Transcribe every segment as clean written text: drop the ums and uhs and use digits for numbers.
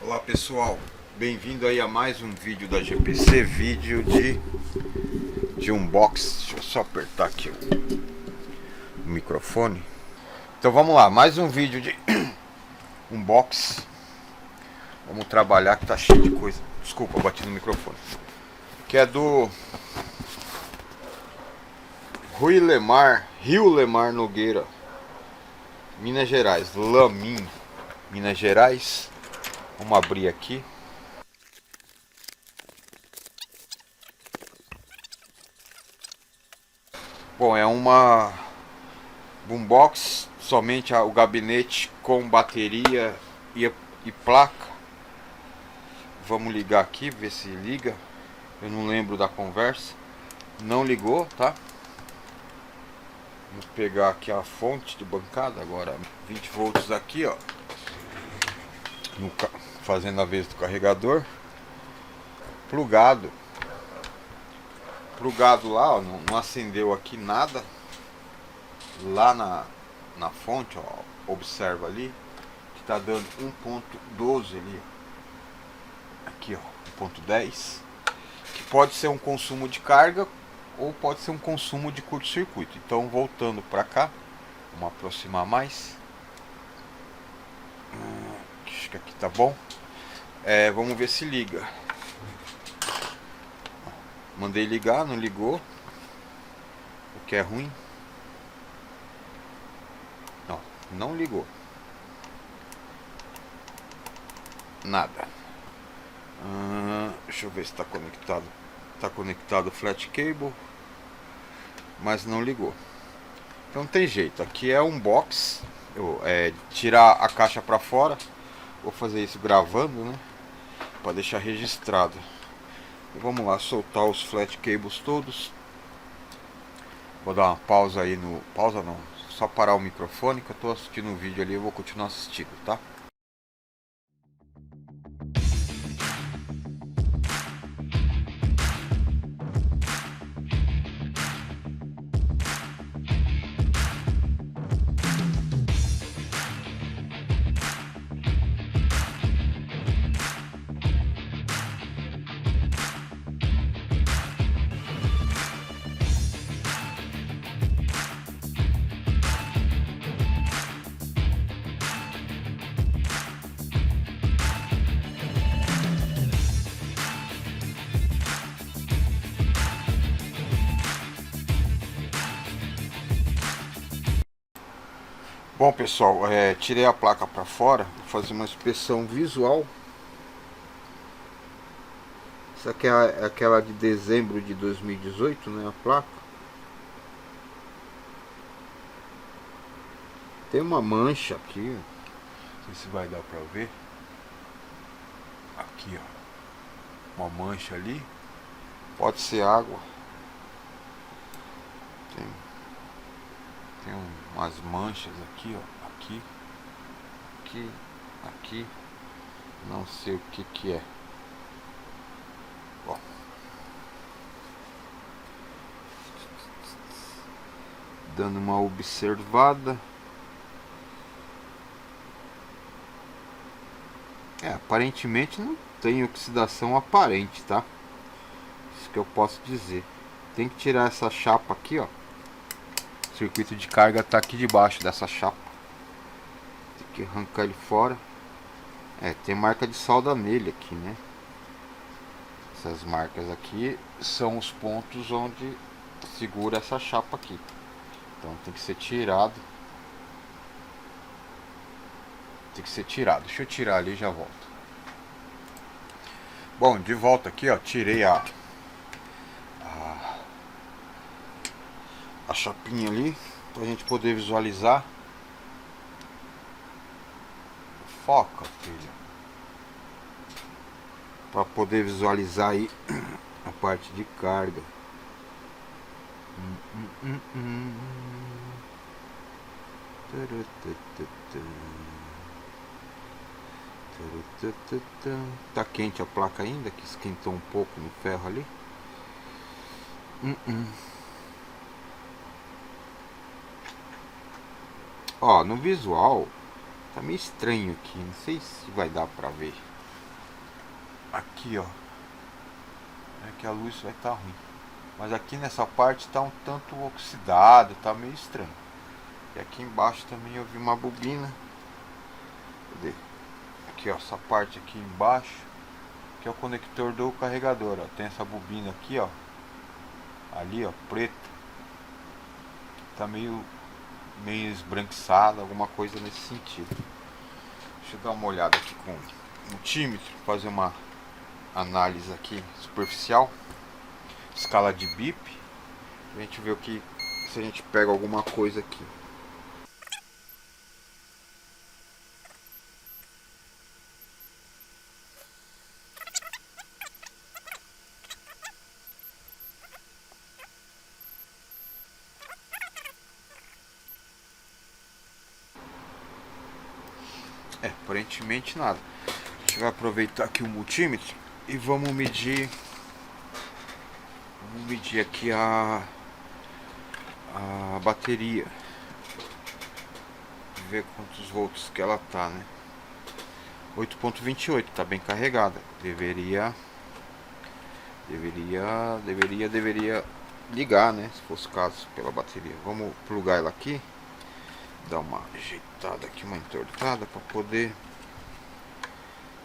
Olá pessoal, bem-vindo aí a mais um vídeo da GPC, vídeo de unboxing. Deixa eu só apertar aqui o microfone. Então vamos lá, mais um vídeo de unboxing. Vamos trabalhar que tá cheio de coisa. Desculpa, eu bati no microfone. Que é do Rio Lemar Nogueira, Minas Gerais, Lamin, Minas Gerais. Vamos abrir aqui. Bom, é uma boombox, somente o gabinete com bateria e placa. Vamos ligar aqui, ver se liga. Eu não lembro da conversa. Não ligou, tá? Vamos pegar aqui a fonte de bancada agora. 20 volts aqui, ó. Fazendo a vez do carregador. Plugado. Plugado lá, ó. Não acendeu aqui nada. Lá na fonte, ó. Observa ali. Que tá dando 1.12 ali. Aqui, ó. 1.10. Que pode ser um consumo de carga ou pode ser um consumo de curto-circuito. Então, voltando para cá, vamos aproximar mais. Acho que aqui tá bom. Vamos ver se liga. Mandei ligar, não ligou. O que é ruim. Não ligou. Nada. Deixa eu ver se está conectado. Está conectado o flat cable, mas não ligou. Então tem jeito. Aqui é um box. Tirar a caixa para fora. Vou fazer isso gravando, né? Para deixar registrado. E vamos lá, soltar os flat cables todos. Vou dar uma pausa aí no... Pausa não. Só parar o microfone que eu estou assistindo o vídeo ali. Eu vou continuar assistindo, tá? Bom pessoal, tirei a placa para fora, vou fazer uma inspeção visual. Essa aqui é aquela de dezembro de 2018, né, a placa. Tem uma mancha aqui, não sei se vai dar para ver. Aqui, ó, uma mancha ali, pode ser água. Tem umas manchas aqui, ó, aqui, não sei o que é. Bom, dando uma observada. Aparentemente não tem oxidação aparente, tá? Isso que eu posso dizer. Tem que tirar essa chapa aqui, ó. O circuito de carga tá aqui debaixo dessa chapa. Tem que arrancar ele fora. Tem marca de solda nele aqui, né? Essas marcas aqui são os pontos onde segura essa chapa aqui. Então tem que ser tirado. Deixa eu tirar ali e já volto. Bom, de volta aqui, ó. Tirei a chapinha ali pra gente poder visualizar. Foca, filha. Pra poder visualizar aí a parte de carga. Tá quente a placa ainda, que esquentou um pouco no ferro ali. Ó, no visual tá meio estranho aqui, não sei se vai dar pra ver. aqui, ó, é que a luz vai estar ruim, mas aqui nessa parte está um tanto oxidado, tá meio estranho. E aqui embaixo também eu vi uma bobina. Cadê? Aqui, ó, essa parte aqui embaixo, que é o conector do carregador, ó. Tem essa bobina aqui, ó, ali, ó, preta, tá meio esbranquiçada, alguma coisa nesse sentido. Deixa eu dar uma olhada aqui com o multímetro, fazer uma análise aqui superficial, escala de bip, a gente ver o que, se a gente pega alguma coisa aqui. Aparentemente nada. A gente vai aproveitar aqui o multímetro e vamos medir aqui a bateria, ver quantos volts que ela tá, né? 8.28, tá bem carregada. Deveria ligar, né? Se fosse o caso, pela bateria. Vamos plugar ela aqui, dar uma ajeitada aqui, uma entortada para poder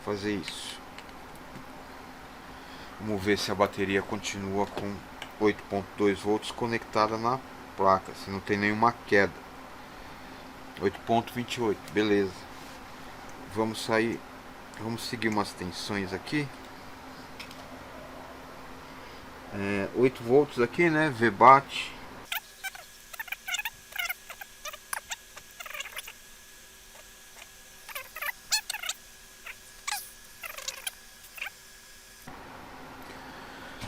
fazer isso. Vamos ver se a bateria continua com 8.2 volts conectada na placa, se não tem nenhuma queda. 8.28, beleza. Vamos seguir umas tensões aqui. 8 volts aqui, né? VBAT.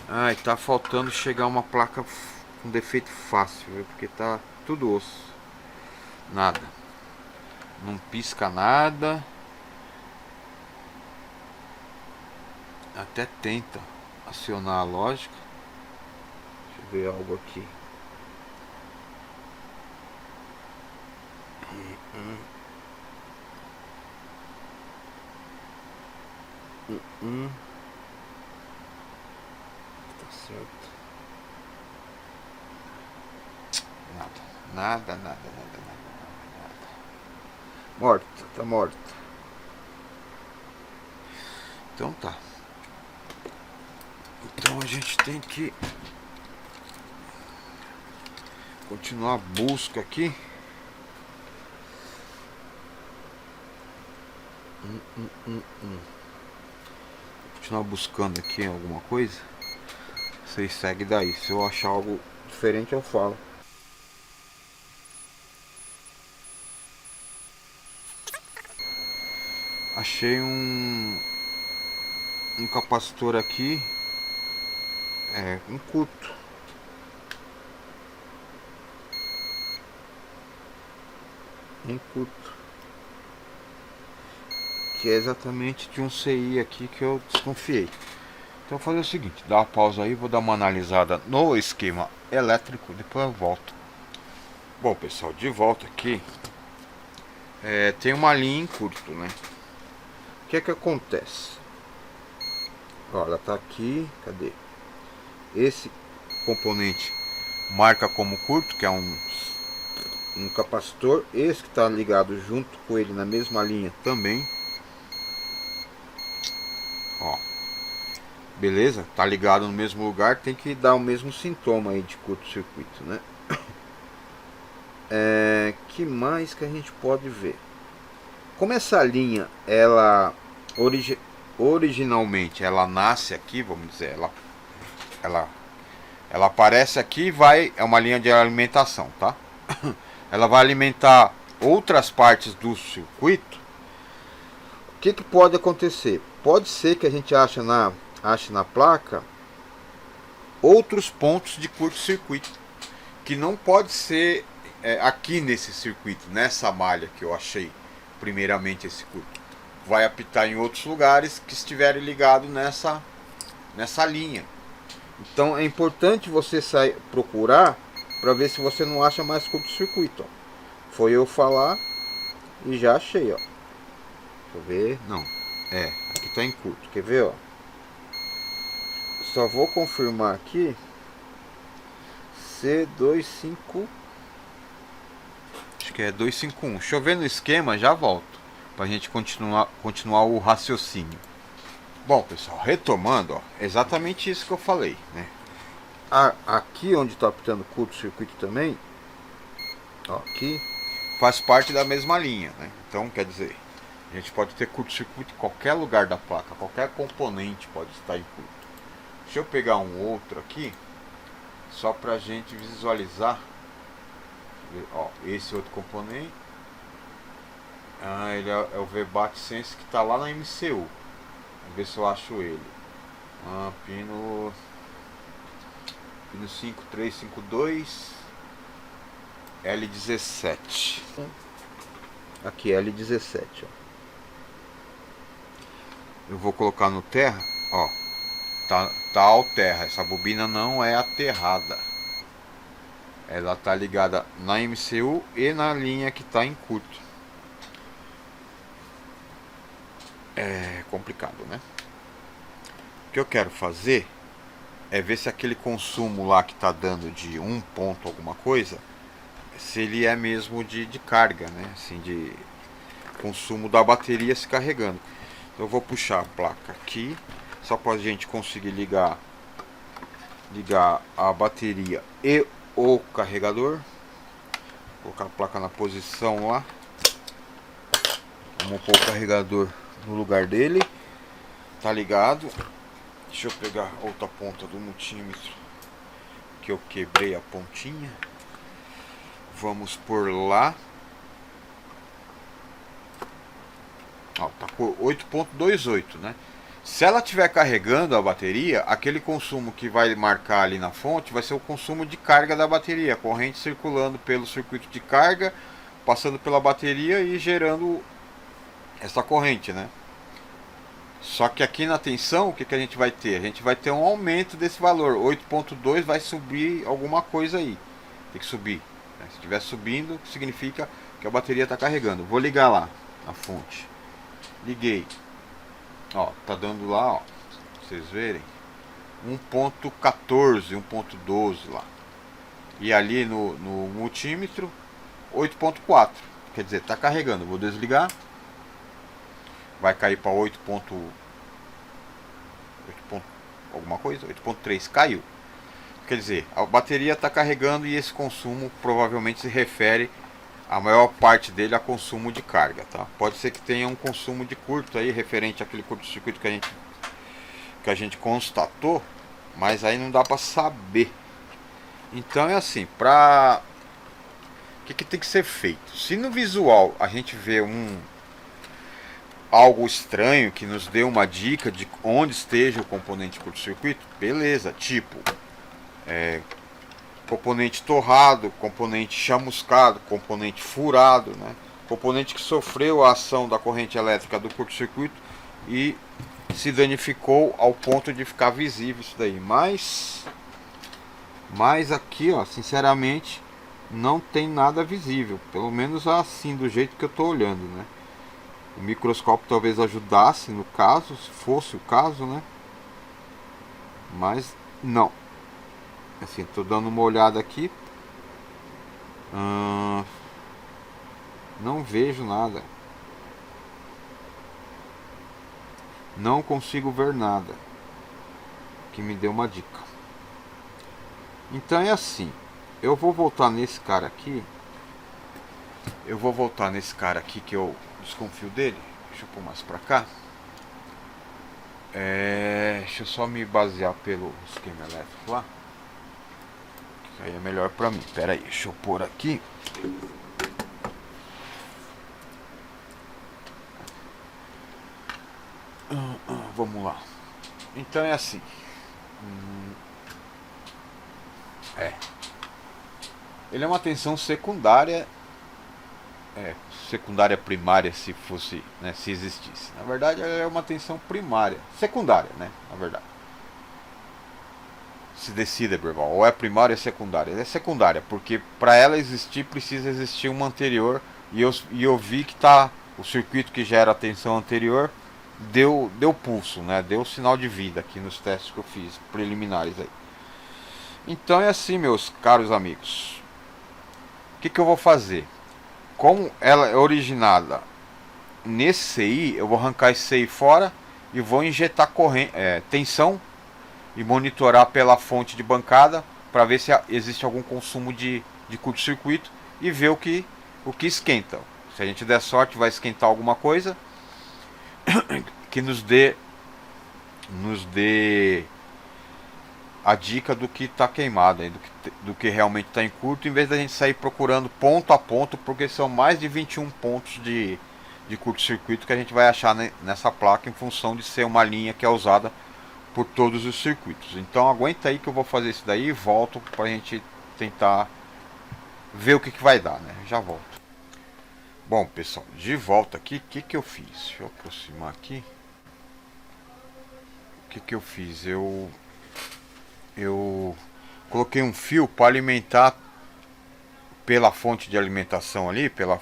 Ai, tá faltando chegar uma placa com defeito fácil, viu? Porque tá tudo osso. Nada. Não pisca nada. Até tenta acionar a lógica. Deixa eu ver algo aqui. Tá certo. Nada. Morta, tá morta. Então tá. Então a gente tem que continuar a busca aqui. Continuar buscando aqui alguma coisa. Vocês seguem daí. Se eu achar algo diferente eu falo. Achei um capacitor aqui, um curto. Que é exatamente de um CI aqui que eu desconfiei. Então eu vou fazer o seguinte, dá uma pausa aí, vou dar uma analisada no esquema elétrico, depois eu volto. Bom pessoal, de volta aqui. Tem uma linha em curto, né? O que é que acontece? Ó, ela tá aqui, cadê? Esse componente marca como curto, que é um capacitor. Esse que está ligado junto com ele na mesma linha também. Ó, beleza? Tá ligado no mesmo lugar, tem que dar o mesmo sintoma aí de curto-circuito, né? Que mais que a gente pode ver? Como essa linha, ela originalmente ela nasce aqui, vamos dizer, ela aparece aqui e é uma linha de alimentação, tá? Ela vai alimentar outras partes do circuito. O que pode acontecer? Pode ser que a gente ache na placa outros pontos de curto-circuito que não pode ser aqui nesse circuito, nessa malha que eu achei primeiramente esse curto. Vai apitar em outros lugares que estiverem ligados nessa linha. Então é importante você procurar para ver se você não acha mais curto-circuito. Foi eu falar e já achei, ó. Deixa eu ver. Não. Aqui tá em curto. Quer ver, ó? só vou confirmar aqui. C25, acho que é 251. Deixa eu ver no esquema, já volto pra gente continuar o raciocínio. Bom, pessoal, retomando, ó, exatamente isso que eu falei, né? Aqui onde está apitando curto-circuito também, ó, aqui faz parte da mesma linha, né? Então, quer dizer, a gente pode ter curto-circuito em qualquer lugar da placa, qualquer componente pode estar em curto. Deixa eu pegar um outro aqui, só para a gente visualizar. Ó, esse outro componente, ele é o VBAT Sense que está lá na MCU. Vamos ver se eu acho ele. Pino 5352 L17. Aqui L17, ó. Eu vou colocar no terra, ó. Tá ao terra. Essa bobina não é aterrada. Ela tá ligada na MCU e na linha que tá em curto. É complicado, né? O que eu quero fazer é ver se aquele consumo lá que tá dando de 1 ponto alguma coisa, se ele é mesmo de carga, né? Assim, de consumo da bateria se carregando. Então eu vou puxar a placa aqui, só para a gente conseguir ligar a bateria e o carregador. Vou colocar a placa na posição lá. Vamos pôr o carregador no lugar dele. Tá ligado. Deixa eu pegar outra ponta do multímetro, que eu quebrei a pontinha. Vamos por lá. Ó, tá por 8.28, né? Se ela estiver carregando a bateria, aquele consumo que vai marcar ali na fonte vai ser o consumo de carga da bateria, a corrente circulando pelo circuito de carga, passando pela bateria e gerando essa corrente, né? Só que aqui na tensão, o que a gente vai ter? A gente vai ter um aumento desse valor. 8.2 vai subir alguma coisa aí. Tem que subir, né? Se estiver subindo, significa que a bateria está carregando. Vou ligar lá a fonte. Liguei. Ó, tá dando lá, ó, pra vocês verem, 1.14, 1.12 lá. E ali no multímetro, 8.4. Quer dizer, tá carregando. Vou desligar. Vai cair para 8. Alguma coisa, 8.3, caiu. Quer dizer, a bateria está carregando e esse consumo provavelmente se refere, a maior parte dele, a consumo de carga, tá? Pode ser que tenha um consumo de curto aí, referente àquele curto-circuito que a gente constatou, mas aí não dá para saber. Então é assim, o que tem que ser feito? Se no visual a gente vê algo estranho que nos dê uma dica de onde esteja o componente curto-circuito, beleza, tipo componente torrado, componente chamuscado, componente furado, né? Componente que sofreu a ação da corrente elétrica do curto-circuito e se danificou ao ponto de ficar visível isso daí. Mas aqui, ó, sinceramente, não tem nada visível, pelo menos assim, do jeito que eu tô olhando, né? O microscópio talvez ajudasse no caso, se fosse o caso, né? Mas não. Assim, tô dando uma olhada aqui. Não vejo nada. Não consigo ver nada que me dê uma dica. Então é assim. Eu vou voltar nesse cara aqui. Que eu desconfio dele. Deixa eu pôr mais pra cá. Deixa eu só me basear pelo esquema elétrico lá. Aí é melhor pra mim. Pera aí, deixa eu pôr aqui. Vamos lá. Então é assim. Ele é uma tensão secundária. Secundária primária, se fosse, né, se existisse. Na verdade, ela é uma tensão primária. Secundária, né? Na verdade. Se decida, Berval, ou é primária ou é secundária? É secundária, porque para ela existir precisa existir uma anterior, e eu vi que tá o circuito que gera a tensão anterior deu pulso, né? Deu sinal de vida aqui nos testes que eu fiz preliminares aí. Então é assim, meus caros amigos. O que eu vou fazer? Como ela é originada nesse CI, eu vou arrancar esse CI fora e vou injetar tensão e monitorar pela fonte de bancada para ver se existe algum consumo de curto-circuito e ver o que esquenta. Se a gente der sorte, vai esquentar alguma coisa que nos dê a dica do que está queimado, do que realmente está em curto, em vez da gente sair procurando ponto a ponto, porque são mais de 21 pontos de curto-circuito que a gente vai achar nessa placa, em função de ser uma linha que é usada por todos os circuitos. Então aguenta aí que eu vou fazer isso daí e volto para a gente tentar ver o que vai dar, né? Já volto. Bom, pessoal, de volta aqui, o que eu fiz? Deixa eu aproximar aqui. O que eu fiz? Eu coloquei um fio para alimentar pela fonte de alimentação ali, pela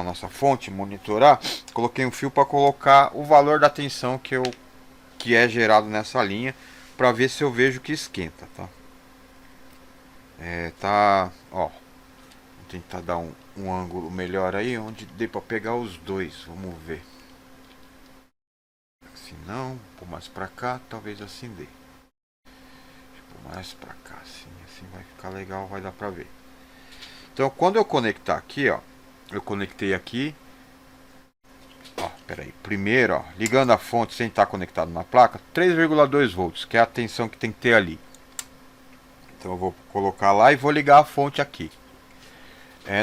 nossa fonte, monitorar. Coloquei um fio para colocar o valor da tensão que é gerado nessa linha, para ver se eu vejo que esquenta, tá? Ó, vou tentar dar um ângulo melhor aí, onde dê para pegar os dois. Vamos ver. Se não, um pouco mais para cá, talvez assim dê. Mais pra cá, assim vai ficar legal, vai dar pra ver. Então quando eu conectar aqui, ó, eu conectei aqui, ó, peraí, primeiro, ó, ligando a fonte sem estar conectado na placa, 3,2 volts, que é a tensão que tem que ter ali. Então eu vou colocar lá e vou ligar a fonte aqui.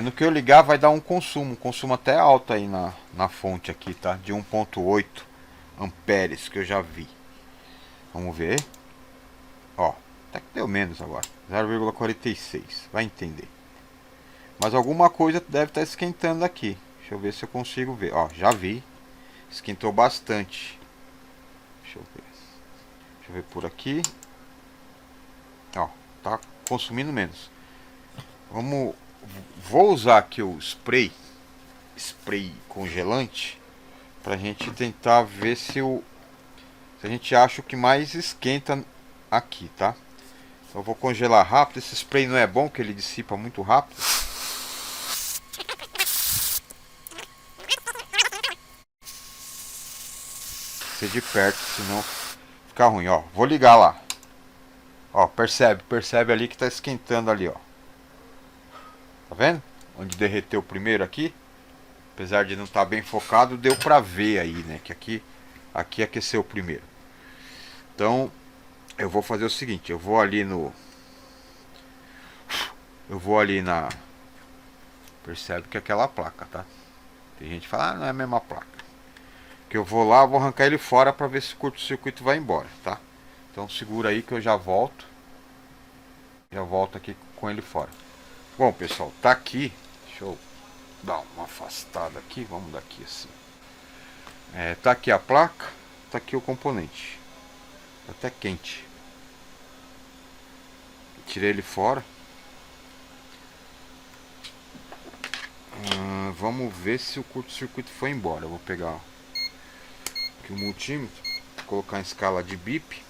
No que eu ligar vai dar um consumo até alto aí na fonte aqui, tá? De 1,8 amperes que eu já vi. Vamos ver. Ó, até que deu menos agora, 0,46, vai entender. Mas alguma coisa deve estar esquentando aqui. Deixa eu ver se eu consigo ver. Ó, já vi, esquentou bastante. Deixa eu ver por aqui. Ó, tá consumindo menos. Vou usar aqui o spray congelante, pra gente tentar ver se a gente acha o que mais esquenta aqui, tá? Eu vou congelar rápido. Esse spray não é bom, que ele dissipa muito rápido. Ser de perto, senão fica ruim, ó. Vou ligar lá. Ó, percebe ali que tá esquentando ali, ó. Tá vendo? Onde derreteu o primeiro aqui. Apesar de não estar bem focado, deu pra ver aí, né? Que aqui aqueceu o primeiro. Então, eu vou fazer o seguinte, eu vou ali na... Percebe que é aquela placa, tá? Tem gente que fala, não é a mesma placa. Que eu vou lá, vou arrancar ele fora para ver se o curto-circuito vai embora, tá? Então segura aí que eu já volto. Já volto aqui com ele fora. Bom, pessoal, tá aqui. Deixa eu dar uma afastada aqui, vamos daqui assim. Tá aqui a placa, tá aqui o componente. Tá até quente. Tirei ele fora. Vamos ver se o curto-circuito foi embora. Eu vou pegar aqui o multímetro, colocar em escala de bip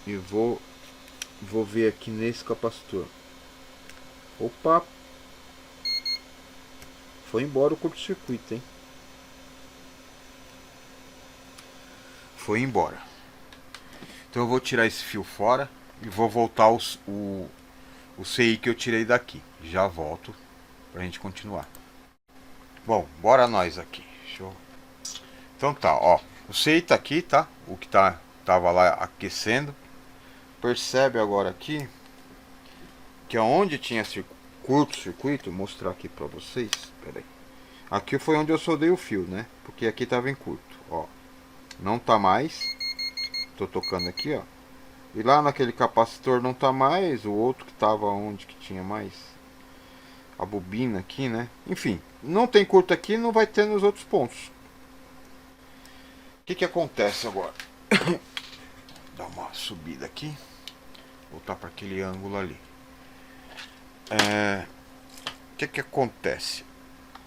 e vou ver aqui nesse capacitor. Opa! Foi embora o curto-circuito, hein? Foi embora. Então eu vou tirar esse fio fora e vou voltar o CI que eu tirei daqui. Já volto pra gente continuar. Bom, bora nós aqui. Então tá, ó. O CI tá aqui, tá? O que tava lá aquecendo. Percebe agora aqui que aonde tinha curto-circuito, vou mostrar aqui pra vocês. Pera aí. Aqui foi onde eu soldei o fio, né? Porque aqui tava em curto, ó. Não tá mais. Tô tocando aqui, ó. E lá naquele capacitor não tá mais. O outro que tava onde que tinha mais. A bobina aqui, né? Enfim, não tem curto aqui, não vai ter nos outros pontos. O que acontece agora? Dar uma subida aqui. Voltar para aquele ângulo ali. O que acontece?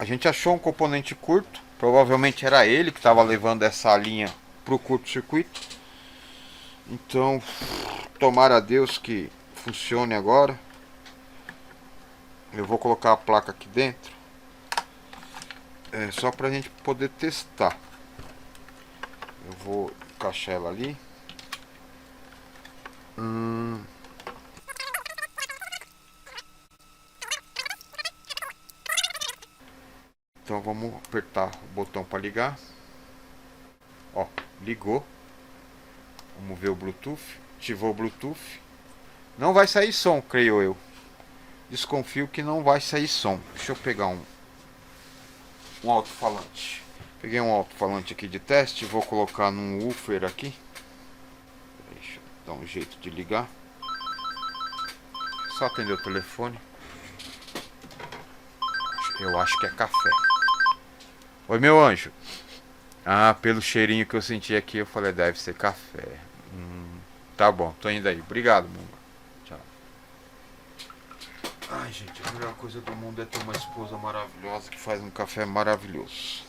a gente achou um componente curto. Provavelmente era ele que estava levando essa linha para o curto-circuito. Então, tomara a Deus que funcione agora. Eu vou colocar a placa aqui dentro. Só para a gente poder testar. Eu vou encaixar ela ali. Então vamos apertar o botão para ligar. Ó, ligou. Vamos ver o Bluetooth. Ativou o Bluetooth. Não vai sair som, creio eu. Desconfio que não vai sair som. Deixa eu pegar um alto-falante. Peguei um alto-falante aqui de teste. Vou colocar num woofer aqui. Deixa eu dar um jeito de ligar. Só atender o telefone. Eu acho que é café. Oi, meu anjo. Ah, pelo cheirinho que eu senti aqui, eu falei, deve ser café. Tá bom, tô indo aí. Obrigado, Munga. Tchau. Ai, gente, a melhor coisa do mundo é ter uma esposa maravilhosa que faz um café maravilhoso.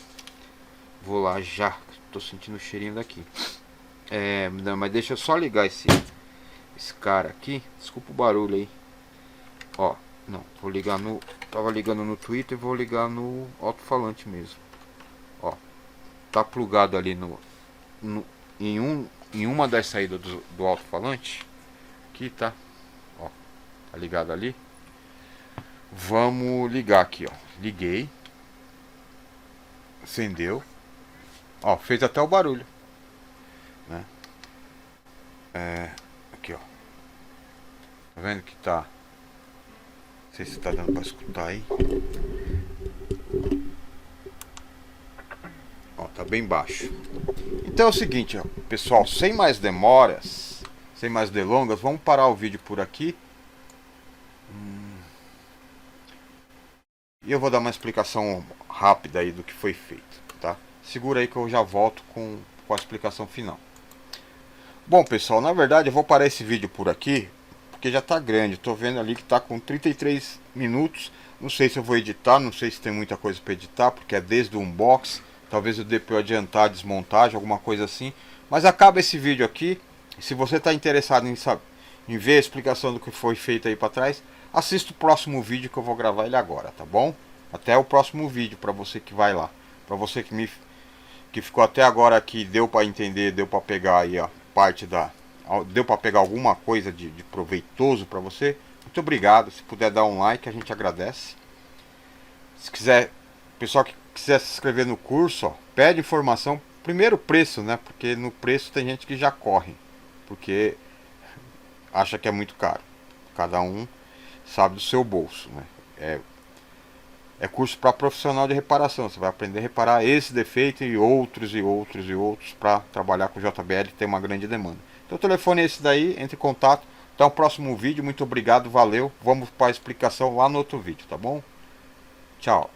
Vou lá já. Tô sentindo o cheirinho daqui. Não, mas deixa eu só ligar esse cara aqui. Desculpa o barulho aí. Ó, não, vou ligar no... Tava ligando no Twitter e vou ligar no alto-falante mesmo. Ó, tá plugado ali em uma das saídas do alto-falante. Aqui, tá? Ó, tá ligado ali. Vamos ligar aqui, ó. Liguei. Acendeu. Ó, fez até o barulho, né? Aqui, ó. Tá vendo que tá... Não sei se tá dando pra escutar aí. Ó, tá bem baixo. Então é o seguinte, ó, pessoal, sem mais demoras, sem mais delongas, vamos parar o vídeo por aqui. E eu vou dar uma explicação rápida aí do que foi feito, tá? Segura aí que eu já volto com a explicação final. Bom, pessoal, na verdade eu vou parar esse vídeo por aqui, porque já tá grande. Tô vendo ali que tá com 33 minutos. Não sei se eu vou editar, não sei se tem muita coisa para editar, porque é desde o unboxing. Talvez eu dê para adiantar a desmontagem, alguma coisa assim. Mas acaba esse vídeo aqui. Se você está interessado em ver a explicação do que foi feito aí para trás, assista o próximo vídeo que eu vou gravar ele agora, tá bom? Até o próximo vídeo para você que vai lá. Para você que ficou até agora aqui, deu para entender, deu para pegar aí a parte deu para pegar alguma coisa de proveitoso para você. Muito obrigado. Se puder dar um like, a gente agradece. Se quiser, pessoal que quiser se inscrever no curso, ó, pede informação. Primeiro preço, né? Porque no preço tem gente que já corre, porque acha que é muito caro. Cada um sabe do seu bolso, né? É curso para profissional de reparação. Você vai aprender a reparar esse defeito e outros e outros e outros para trabalhar com JBL, que tem uma grande demanda. Então o telefone é esse daí, entre em contato. Até o próximo vídeo, muito obrigado, valeu. Vamos para a explicação lá no outro vídeo, tá bom? Tchau.